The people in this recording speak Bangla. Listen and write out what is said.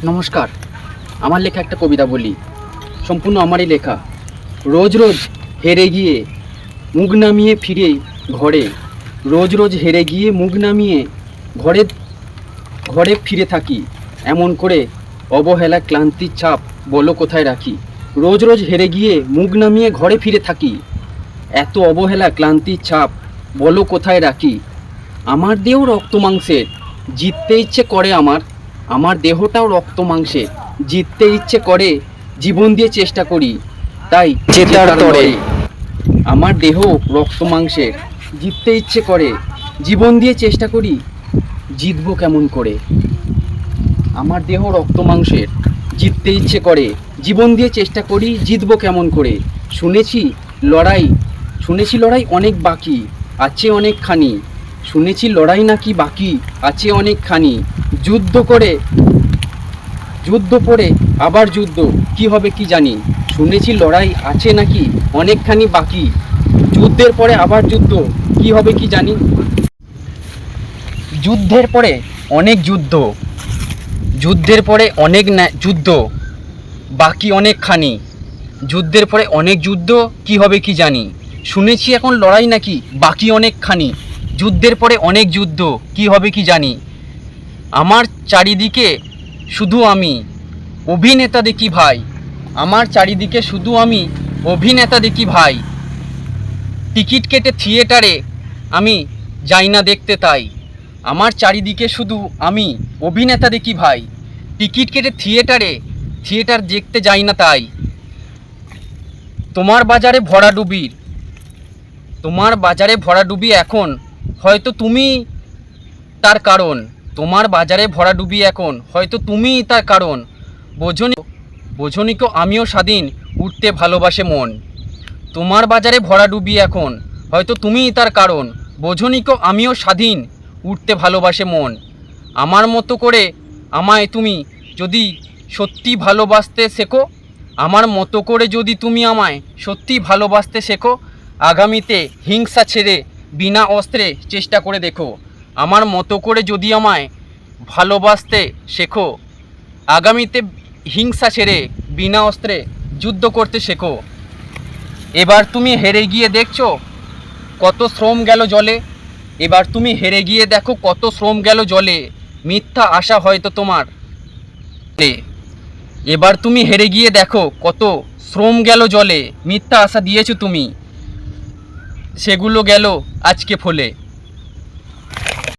নমস্কার। আমার লেখা একটা কবিতা বলি, সম্পূর্ণ আমারই লেখা। রোজ রোজ হেরে গিয়ে মুখ নামিয়ে ফিরে ঘরে, রোজ রোজ হেরে গিয়ে মুখ নামিয়ে ঘরে ঘরে ফিরে থাকি। এমন করে অবহেলা ক্লান্তির ছাপ বলো কোথায় রাখি। রোজ রোজ হেরে গিয়ে মুখ নামিয়ে ঘরে ফিরে থাকি। এত অবহেলা ক্লান্তির ছাপ বলো কোথায় রাখি। আমার দেহ রক্ত মাংসের, জিততে ইচ্ছে করে আমার। আমার দেহটাও রক্ত মাংসের, জিততে ইচ্ছে করে, জীবন দিয়ে চেষ্টা করি তাই জেতার তরে। আমার দেহ রক্ত মাংসের, জিততে ইচ্ছে করে, জীবন দিয়ে চেষ্টা করি, জিতবো কেমন করে। আমার দেহ রক্ত মাংসের, জিততে ইচ্ছে করে, জীবন দিয়ে চেষ্টা করি, জিতবো কেমন করে। শুনেছি লড়াই শুনেছি লড়াই অনেক বাকি আছে অনেকখানি। শুনেছি লড়াই নাকি বাকি আছে অনেকখানি। যুদ্ধ করে যুদ্ধ পরে আবার যুদ্ধ, কি হবে কি জানি। শুনেছি লড়াই আছে নাকি অনেকখানি বাকি। যুদ্ধের পরে আবার যুদ্ধ, কি হবে কি জানি। যুদ্ধের পরে অনেক যুদ্ধ, যুদ্ধের পরে অনেক যুদ্ধ, বাকি অনেকখানি। যুদ্ধের পরে অনেক যুদ্ধ, কি হবে কি জানি। শুনেছি এখন লড়াই নাকি বাকি অনেকখানি। যুদ্ধের পরে অনেক যুদ্ধ, কি হবে কি জানি। আমার চারিদিকে শুধু আমি অভিনেতা দেখি ভাই। আমার চারিদিকে শুধু আমি অভিনেতা দেখি ভাই। টিকিট কেটে থিয়েটারে আমি যাই না দেখতে তাই। আমার চারিদিকে শুধু আমি অভিনেতা দেখি ভাই। টিকিট কেটে থিয়েটার দেখতে যাই না তাই। তোমার বাজারে ভরাডুবির তোমার বাজারে ভরাডুবি এখন, হয়তো তুমি তার কারণ। তোমার বাজারে ভরাডুবি এখন, হয়তো তুমিই তার কারণ। বোঝনি কো আমিও স্বাধীন, উঠতে ভালোবাসে মন। তোমার বাজারে ভরাডুবি এখন, হয়তো তুমিই তার কারণ। বোঝনি কো আমিও স্বাধীন, উঠতে ভালোবাসে মন। আমার মতো করে আমায় তুমি যদি সত্যি ভালোবাসতে শেখো, আমার মতো করে যদি তুমি আমায় সত্যি ভালোবাসতে শেখো, আগামীতে হিংসা ছেড়ে বিনা অস্ত্রে চেষ্টা করে দেখো। আমার মতো করে যদি আমায় ভালোবাসতে শেখো, আগামীতে হিংসা ছেড়ে বিনা অস্ত্রে যুদ্ধ করতে শেখো। এবার তুমি হেরে গিয়ে দেখছো কত শ্রম গেল জলে। এবার তুমি হেরে গিয়ে দেখো কত শ্রম গেল জলে। মিথ্যা আশা হয়তো তোমার। এবার তুমি হেরে গিয়ে দেখো কত শ্রম গেল জলে। মিথ্যা আশা দিয়েছো তুমি, সেগুলো গেল আজকে ফলে।